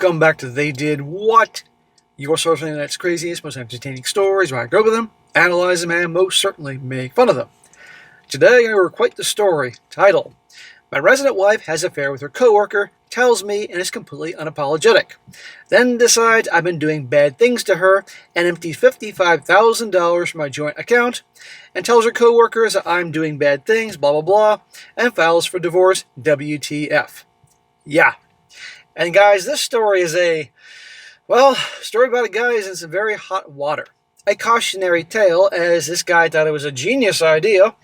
Welcome back to They Did What? Your source of the internet's craziest, most entertaining stories where I go over them, analyze them, and most certainly make fun of them. Today, I will quite the story, titled, My Resident Wife Has an Affair with Her Coworker, Tells Me and is Completely Unapologetic. Then decides I've been doing bad things to her and empties $55,000 from my joint account and tells her coworkers that I'm doing bad things, blah blah blah, and files for divorce, WTF. Yeah. And guys, this story is story about a guy who's in some very hot water. A cautionary tale, as this guy thought it was a genius idea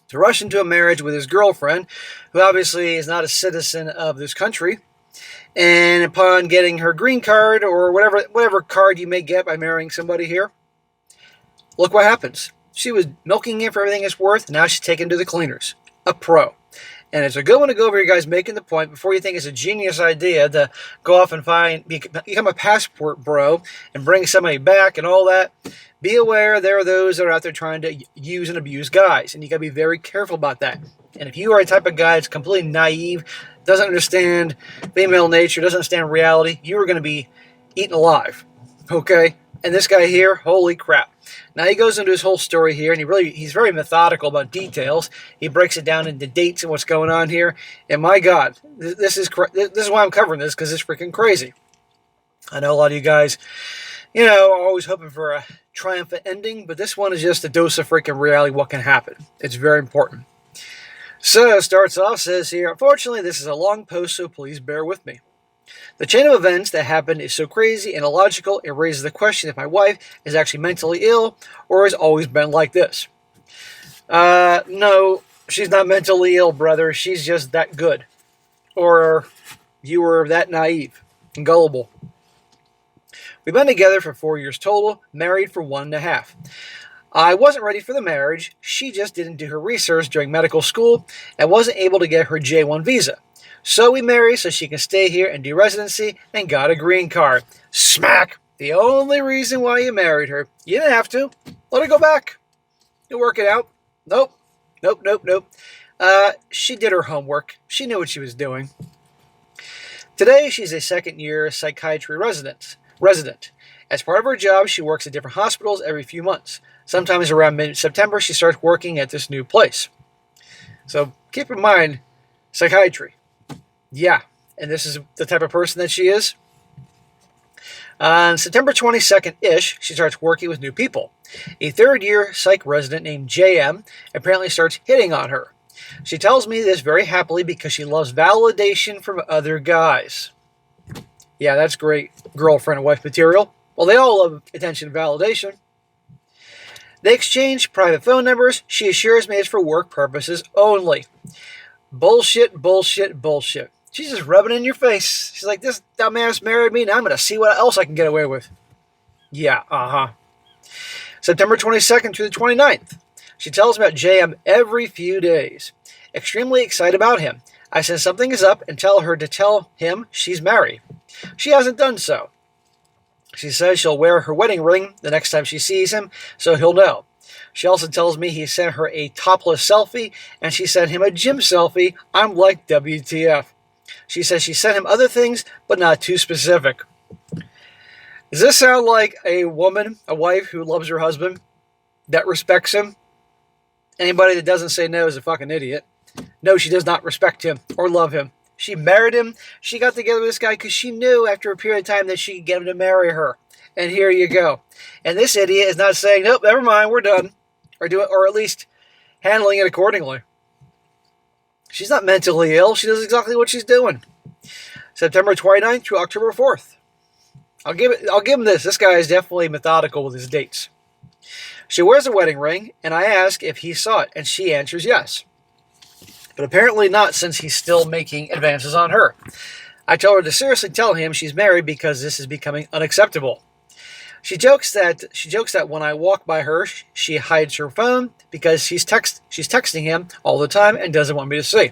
to rush into a marriage with his girlfriend, who obviously is not a citizen of this country. And upon getting her green card, or whatever card you may get by marrying somebody here, look what happens. She was milking him for everything it's worth, and now she's taken to the cleaners. A pro. And it's a good one to go over, you guys, making the point before you think it's a genius idea to go off and become a passport bro and bring somebody back and all that. Be aware there are those that are out there trying to use and abuse guys, and you got to be very careful about that. And if you are a type of guy that's completely naive, doesn't understand female nature, doesn't understand reality, you are going to be eaten alive. Okay? And this guy here, holy crap. Now he goes into his whole story here, and he's very methodical about details. He breaks it down into dates and what's going on here. And my God, this is why I'm covering this, because it's freaking crazy. I know a lot of you guys, are always hoping for a triumphant ending, but this one is just a dose of freaking reality, what can happen. It's very important. So it starts off, says here, unfortunately, this is a long post, so please bear with me. The chain of events that happened is so crazy and illogical, it raises the question if my wife is actually mentally ill or has always been like this. No, she's not mentally ill, brother. She's just that good. Or you were that naive and gullible. We've been together for 4 years total, married for 1.5. I wasn't ready for the marriage. She just didn't do her research during medical school and wasn't able to get her J1 visa. So we married so she can stay here and do residency and got a green card. Smack! The only reason why you married her. You didn't have to. Let her go back. You'll work it out. Nope. She did her homework. She knew what she was doing. Today, she's a second-year psychiatry resident. As part of her job, she works at different hospitals every few months. Sometimes around mid-September, she starts working at this new place. So keep in mind, psychiatry. Yeah, and this is the type of person that she is. On September 22nd-ish, she starts working with new people. A third-year psych resident named JM apparently starts hitting on her. She tells me this very happily because she loves validation from other guys. Yeah, that's great girlfriend and wife material. Well, they all love attention and validation. They exchange private phone numbers. She assures me it's for work purposes only. Bullshit. She's just rubbing it in your face. She's like, this dumbass married me, now I'm going to see what else I can get away with. Yeah, September 22nd through the 29th. She tells me about JM every few days. Extremely excited about him. I say something is up and tell her to tell him she's married. She hasn't done so. She says she'll wear her wedding ring the next time she sees him, so he'll know. She also tells me he sent her a topless selfie, and she sent him a gym selfie. I'm like, WTF. She says she sent him other things, but not too specific. Does this sound like a woman, a wife who loves her husband, that respects him? Anybody that doesn't say no is a fucking idiot. No, she does not respect him or love him. She married him. She got together with this guy because she knew after a period of time that she could get him to marry her. And here you go. And this idiot is not saying, nope, never mind, we're done. Or at least handling it accordingly. She's not mentally ill. She knows exactly what she's doing. September 29th through October 4th. I'll give him this. This guy is definitely methodical with his dates. She wears a wedding ring, and I ask if he saw it, and she answers yes. But apparently not, since he's still making advances on her. I tell her to seriously tell him she's married because this is becoming unacceptable. She jokes that when I walk by her, she hides her phone because she's texting him all the time and doesn't want me to see.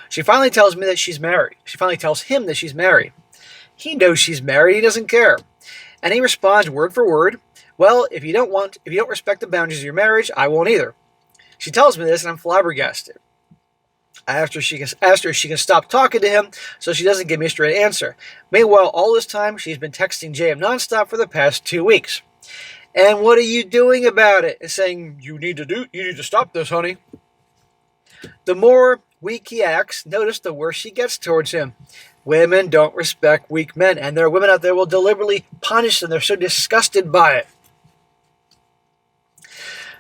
She finally tells me that she's married. She finally tells him that she's married. He knows she's married. He doesn't care. And he responds word for word, well, if you don't respect the boundaries of your marriage, I won't either. She tells me this and I'm flabbergasted. I asked her if she can stop talking to him so she doesn't give me a straight answer. Meanwhile, all this time, she's been texting JM nonstop for the past 2 weeks. And what are you doing about it? And saying, you need to stop this, honey. The more weak he acts, notice the worse she gets towards him. Women don't respect weak men, and there are women out there who will deliberately punish them. They're so disgusted by it.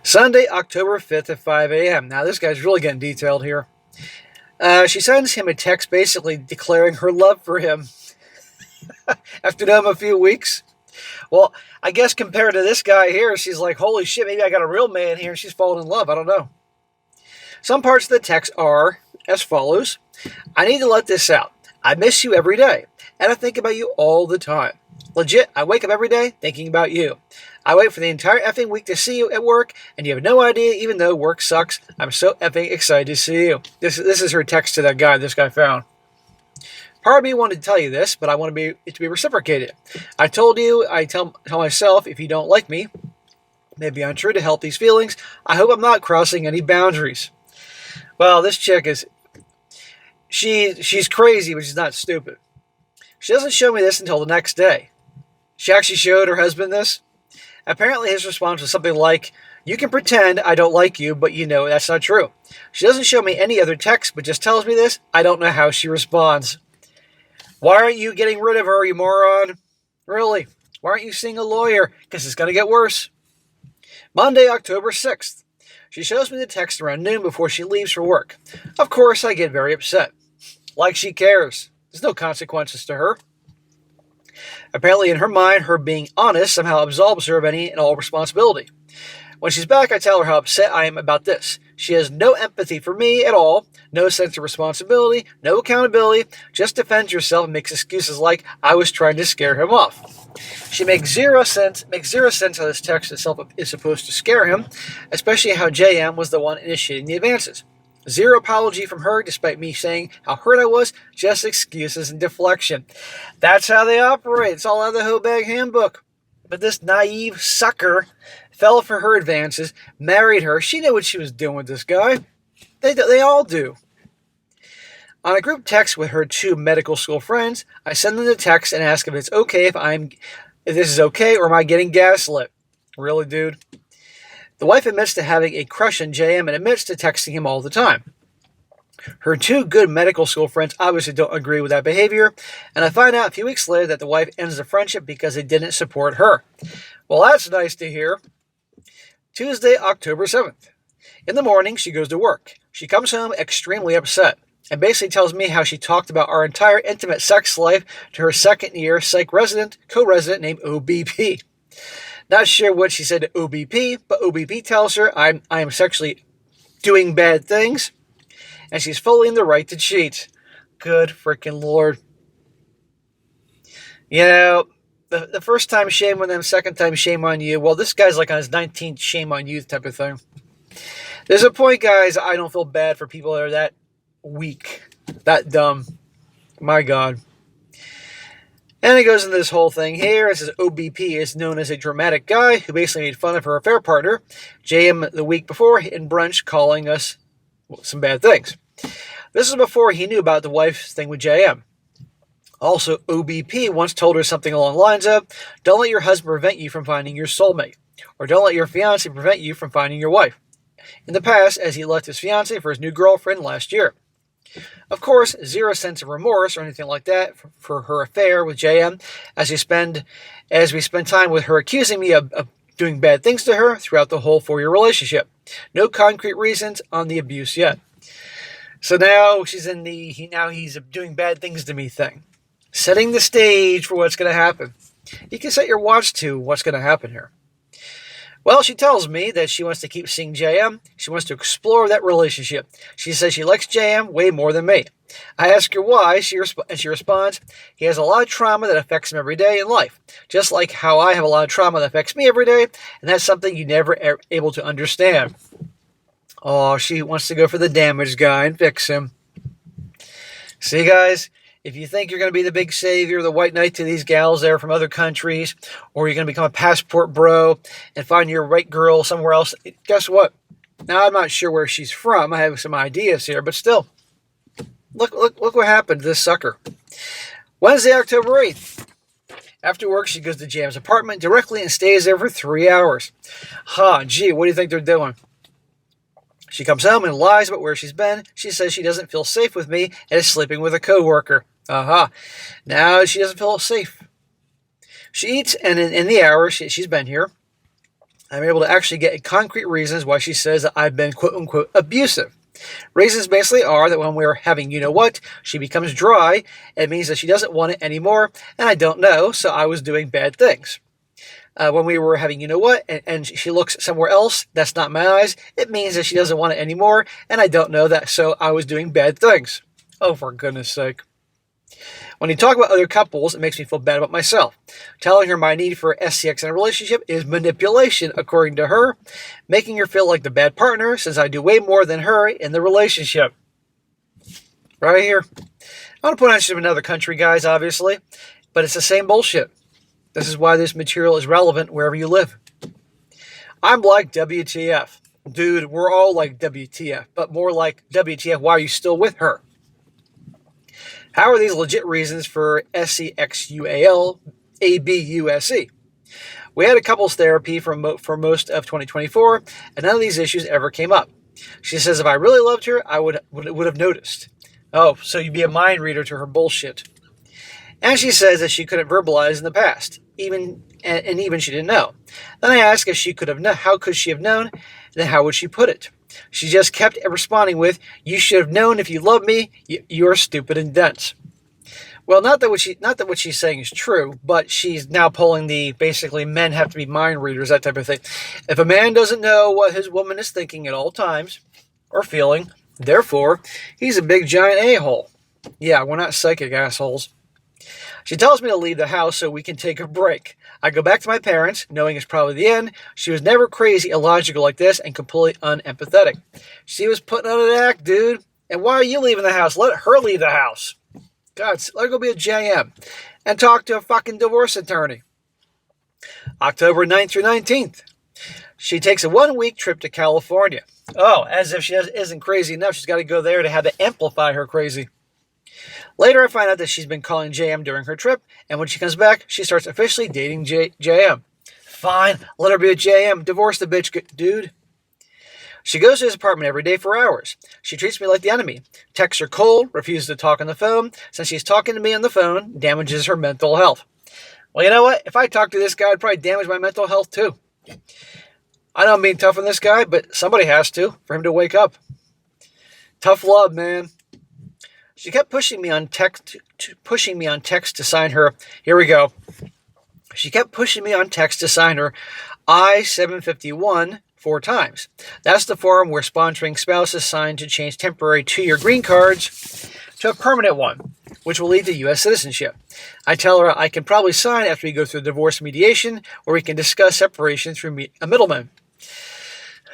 Sunday, October 5th at 5 a.m. Now, this guy's really getting detailed here. She sends him a text basically declaring her love for him. After knowing him a few weeks. Well, I guess compared to this guy here, she's like, holy shit, maybe I got a real man here and she's fallen in love. I don't know. Some parts of the text are as follows. I need to let this out. I miss you every day, and I think about you all the time. Legit, I wake up every day thinking about you. I wait for the entire effing week to see you at work, and you have no idea, even though work sucks. I'm so effing excited to see you. This is her text to that guy this guy found. Part of me wanted to tell you this, but I want it to be reciprocated. I told you, I tell myself, if you don't like me, maybe I'm true to help these feelings. I hope I'm not crossing any boundaries. Well, this chick is... She's crazy, but she's not stupid. She doesn't show me this until the next day. She actually showed her husband this. Apparently his response was something like, you can pretend I don't like you, but you know that's not true. She doesn't show me any other text, but just tells me this. I don't know how she responds. Why aren't you getting rid of her, you moron? Really? Why aren't you seeing a lawyer? Because it's going to get worse. Monday, October 6th. She shows me the text around noon before she leaves for work. Of course, I get very upset. Like she cares. There's no consequences to her. Apparently, in her mind, her being honest somehow absolves her of any and all responsibility. When she's back, I tell her how upset I am about this. She has no empathy for me at all, no sense of responsibility, no accountability, just defends herself and makes excuses like, I was trying to scare him off. She makes zero sense how this text itself is supposed to scare him, especially how JM was the one initiating the advances. Zero apology from her, despite me saying how hurt I was, just excuses and deflection. That's how they operate. It's all out of the Hobag handbook. But this naive sucker fell for her advances, married her. She knew what she was doing with this guy. They all do. On a group text with her 2 medical school friends, I send them the text and ask if it's okay if this is okay, or am I getting gaslit? Really, dude? The wife admits to having a crush on JM and admits to texting him all the time. Her 2 good medical school friends obviously don't agree with that behavior, and I find out a few weeks later that the wife ends the friendship because they didn't support her. Well, that's nice to hear. Tuesday, October 7th. In the morning, she goes to work. She comes home extremely upset and basically tells me how she talked about our entire intimate sex life to her second-year psych co-resident named OBP. Not sure what she said to OBP, but OBP tells her I am sexually doing bad things, and she's fully in the right to cheat. Good freaking Lord. You know, the first time, shame on them. Second time, shame on you. Well, this guy's like on his 19th shame on you type of thing. There's a point, guys, I don't feel bad for people that are that weak, that dumb. My God. And it goes into this whole thing here. It says OBP is known as a dramatic guy who basically made fun of her affair partner, JM, the week before in brunch, calling us some bad things. This is before he knew about the wife's thing with JM. Also, OBP once told her something along the lines of, don't let your husband prevent you from finding your soulmate, or don't let your fiancé prevent you from finding your wife. In the past, as he left his fiancée for his new girlfriend last year. Of course, zero sense of remorse or anything like that for her affair with JM as we spend time with her accusing me of doing bad things to her throughout the whole 4-year relationship. No concrete reasons on the abuse yet. So now she's in he's doing bad things to me thing. Setting the stage for what's going to happen. You can set your watch to what's going to happen here. Well, she tells me that she wants to keep seeing JM. She wants to explore that relationship. She says she likes JM way more than me. I ask her why, and she responds, he has a lot of trauma that affects him every day in life, just like how I have a lot of trauma that affects me every day, and that's something you never are able to understand. Oh, she wants to go for the damaged guy and fix him. See, guys? If you think you're going to be the big savior, the white knight to these gals there from other countries, or you're going to become a passport bro and find your right girl somewhere else, guess what? Now, I'm not sure where she's from. I have some ideas here, but still, Look what happened to this sucker. Wednesday, October 8th. After work, she goes to Jam's apartment directly and stays there for 3 hours. Gee, what do you think they're doing? She comes home and lies about where she's been. She says she doesn't feel safe with me and is sleeping with a coworker. Now she doesn't feel safe. She eats, and in the hour she's been here, I'm able to actually get concrete reasons why she says that I've been quote-unquote abusive. Reasons basically are that when we're having you-know-what, she becomes dry. It means that she doesn't want it anymore, and I don't know, so I was doing bad things. When we were having you-know-what, and she looks somewhere else, that's not my eyes, it means that she doesn't want it anymore, and I don't know that, so I was doing bad things. Oh, for goodness sake. When you talk about other couples, it makes me feel bad about myself. Telling her my need for SCX in a relationship is manipulation, according to her, making her feel like the bad partner since I do way more than her in the relationship. Right here. I want to point out she's from another country, guys, obviously, but it's the same bullshit. This is why this material is relevant wherever you live. I'm like WTF. Dude, we're all like WTF, but more like WTF, why are you still with her? How are these legit reasons for SCXUAL ABUSE? We had a couples therapy for most of 2024, and none of these issues ever came up. She says if I really loved her, I would have noticed. Oh, so you'd be a mind reader to her bullshit. And she says that she couldn't verbalize in the past, even she didn't know. Then I asked if she could have known. How could she have known? Then how would she put it? She just kept responding with, "You should have known if you loved me. You're stupid and dense." Well, not that what she's saying is true, but she's now pulling the basically men have to be mind readers, that type of thing. If a man doesn't know what his woman is thinking at all times or feeling, therefore, he's a big giant a-hole. Yeah, we're not psychic assholes. She tells me to leave the house so we can take a break. I go back to my parents, knowing it's probably the end. She was never crazy, illogical like this, and completely unempathetic. She was putting on an act, dude. And why are you leaving the house? Let her leave the house. God, let her go be a JM and talk to a fucking divorce attorney. October 9th through 19th. She takes a 1-week trip to California. Oh, as if she isn't crazy enough, she's got to go there to have to amplify her crazy. Later, I find out that she's been calling JM during her trip, and when she comes back, she starts officially dating JM. Fine, let her be a JM. Divorce the bitch, dude. She goes to his apartment every day for hours. She treats me like the enemy. Texts her cold, refuses to talk on the phone. Since she's talking to me on the phone, damages her mental health. Well, you know what? If I talk to this guy, I'd probably damage my mental health too. I know I'm being tough on this guy, but somebody has to for him to wake up. Tough love, man. She kept pushing me on text to sign her. Here we go. She kept pushing me on text to sign her I-751 4 times. That's the form where sponsoring spouses sign to change temporary 2-year green cards to a permanent one, which will lead to U.S. citizenship. I tell her I can probably sign after we go through divorce mediation, where we can discuss separation through a middleman.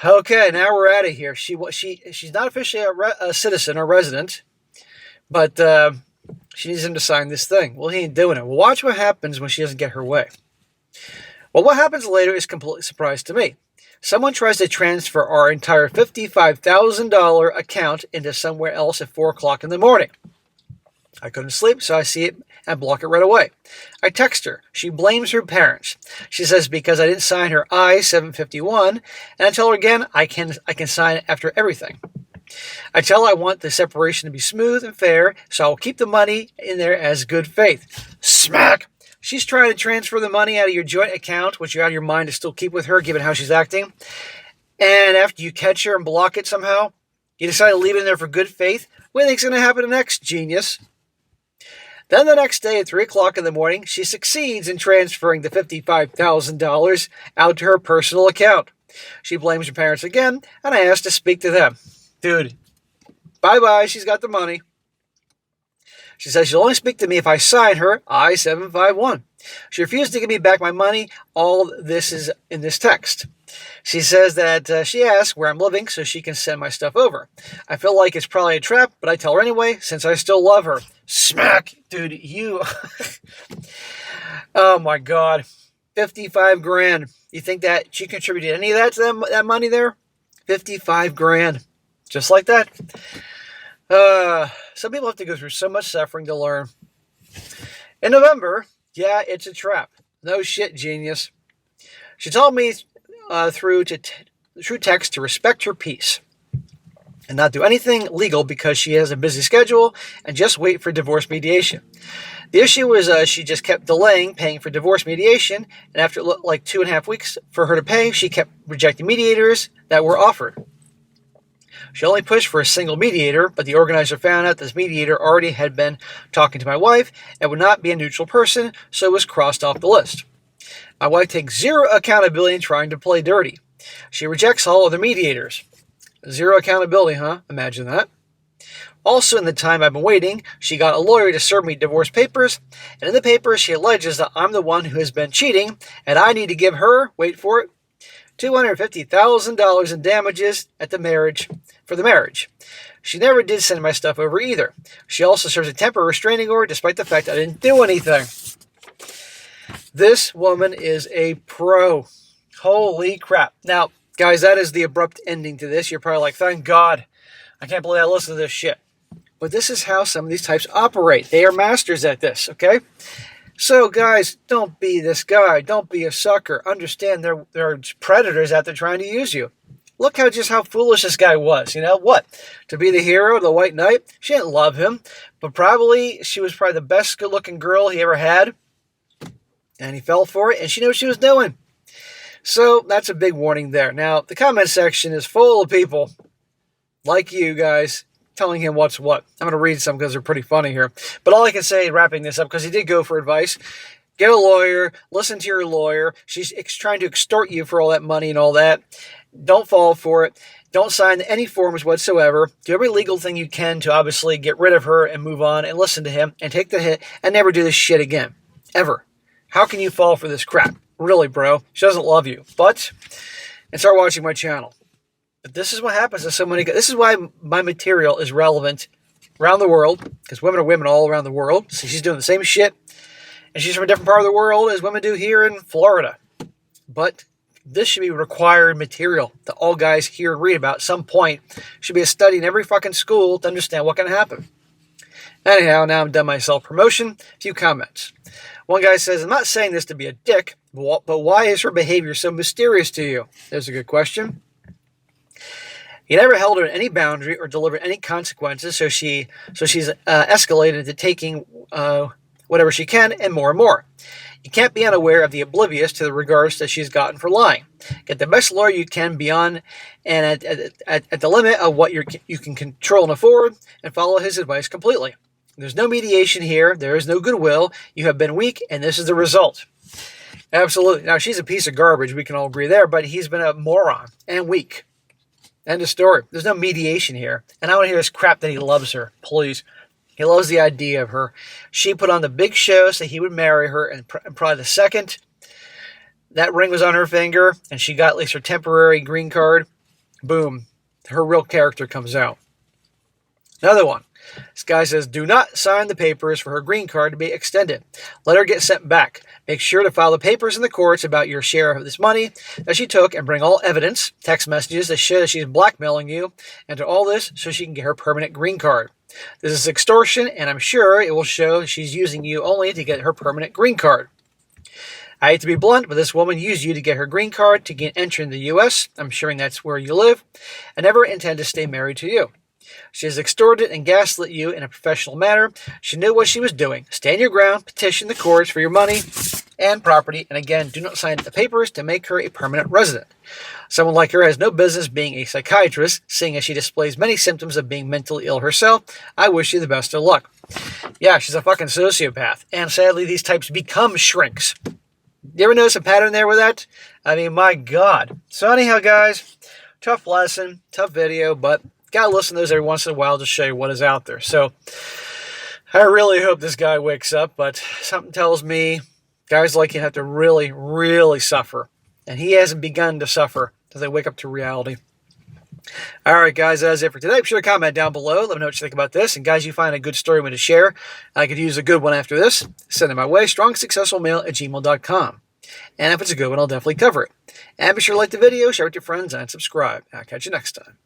Okay, now we're out of here. She's not officially a citizen or resident, but she needs him to sign this thing. Well, he ain't doing it. Well, watch what happens when she doesn't get her way. Well, what happens later is completely a surprise to me. Someone tries to transfer our entire $55,000 account into somewhere else at 4 o'clock in the morning. I couldn't sleep, so I see it and block it right away. I text her. She blames her parents. She says because I didn't sign her I-751, and I tell her again I can sign it after everything. I tell her I want the separation to be smooth and fair, so I'll keep the money in there as good faith. Smack! She's trying to transfer the money out of your joint account, which you're out of your mind to still keep with her, given how she's acting. And after you catch her and block it somehow, you decide to leave it in there for good faith. What do you think's going to happen next, genius? Then the next day at 3 o'clock in the morning, she succeeds in transferring the $55,000 out to her personal account. She blames her parents again, and I ask to speak to them. Dude, bye-bye, she's got the money. She says she'll only speak to me if I sign her I-751. She refused to give me back my money. All this is in this text. She says that she asks where I'm living so she can send my stuff over. I feel like it's probably a trap, but I tell her anyway since I still love her. Smack! Dude, you... Oh my God. 55 grand. You think that she contributed any of that to that money there? 55 grand. Just like that. Some people have to go through so much suffering to learn. In November, yeah, it's a trap. No shit, genius. She told me through text to respect her peace and not do anything legal because she has a busy schedule and just wait for divorce mediation. The issue was she just kept delaying paying for divorce mediation, and after like 2.5 weeks for her to pay, she kept rejecting mediators that were offered. She only pushed for a single mediator, but the organizer found out this mediator already had been talking to my wife and would not be a neutral person, so it was crossed off the list. My wife takes zero accountability in trying to play dirty. She rejects all other mediators. Zero accountability, huh? Imagine that. Also, in the time I've been waiting, she got a lawyer to serve me divorce papers, and in the papers she alleges that I'm the one who has been cheating, and I need to give her, wait for it, $250,000 in damages for the marriage. She never did send my stuff over either. She also serves a temporary restraining order despite the fact I didn't do anything. This woman is a pro. Holy crap. Now, guys, that is the abrupt ending to this. You're probably like, thank God. I can't believe I listened to this shit. But this is how some of these types operate. They are masters at this, okay? So, guys, don't be this guy. Don't be a sucker. Understand there are predators out there trying to use you. Look how foolish this guy was. You know what? To be the hero, the white knight, she didn't love him. But she was probably the best good-looking girl he ever had. And he fell for it, and she knew what she was doing. So, that's a big warning there. Now, the comment section is full of people like you guys telling him what's what. I'm going to read some because they're pretty funny here. But all I can say, wrapping this up, because he did go for advice, get a lawyer, listen to your lawyer. She's trying to extort you for all that money and all that. Don't fall for it. Don't sign any forms whatsoever. Do every legal thing you can to obviously get rid of her and move on and listen to him and take the hit and never do this shit again. Ever. How can you fall for this crap? Really, bro. She doesn't love you. And start watching my channel. But this is what happens to so many guys. This is why my material is relevant around the world, because women are women all around the world. So she's doing the same shit, and she's from a different part of the world as women do here in Florida. But this should be required material that all guys hear and read about at some point. Should be a study in every fucking school to understand what can happen. Anyhow, now I'm done my self-promotion. A few comments. One guy says, I'm not saying this to be a dick, but why is her behavior so mysterious to you? There's a good question. He never held her to any boundary or delivered any consequences, so she's escalated to taking whatever she can and more and more. You can't be unaware of the oblivious to the regards that she's gotten for lying. Get the best lawyer you can beyond and at the limit of what you can control and afford, and follow his advice completely. There's no mediation here. There is no goodwill. You have been weak, and this is the result. Absolutely. Now, she's a piece of garbage. We can all agree there, but he's been a moron and weak. End of story. There's no mediation here. And I want to hear this crap that he loves her. Please. He loves the idea of her. She put on the big show so he would marry her, and probably the second that ring was on her finger and she got at least her temporary green card, boom, her real character comes out. Another one. This guy says, do not sign the papers for her green card to be extended. Let her get sent back. Make sure to file the papers in the courts about your share of this money that she took and bring all evidence, text messages that show that she's blackmailing you, and to all this so she can get her permanent green card. This is extortion, and I'm sure it will show she's using you only to get her permanent green card. I hate to be blunt, but this woman used you to get her green card to gain entry in the U.S. I'm assuming that's where you live. I never intend to stay married to you. She has extorted and gaslit you in a professional manner. She knew what she was doing. Stand your ground, petition the courts for your money and property, and again, do not sign the papers to make her a permanent resident. Someone like her has no business being a psychiatrist, seeing as she displays many symptoms of being mentally ill herself. I wish you the best of luck. Yeah, she's a fucking sociopath, and sadly, these types become shrinks. You ever notice a pattern there with that? I mean, my God. So anyhow, guys, tough lesson, tough video, but gotta listen to those every once in a while to show you what is out there. So I really hope this guy wakes up, but something tells me guys like him have to really, really suffer. And he hasn't begun to suffer until they wake up to reality. All right, guys, that's it for today. Be sure to comment down below. Let me know what you think about this. And guys, you find a good story to share, I could use a good one after this, send it my way, strongsuccessfulmale@gmail.com. And if it's a good one, I'll definitely cover it. And be sure to like the video, share it with your friends, and subscribe. I'll catch you next time.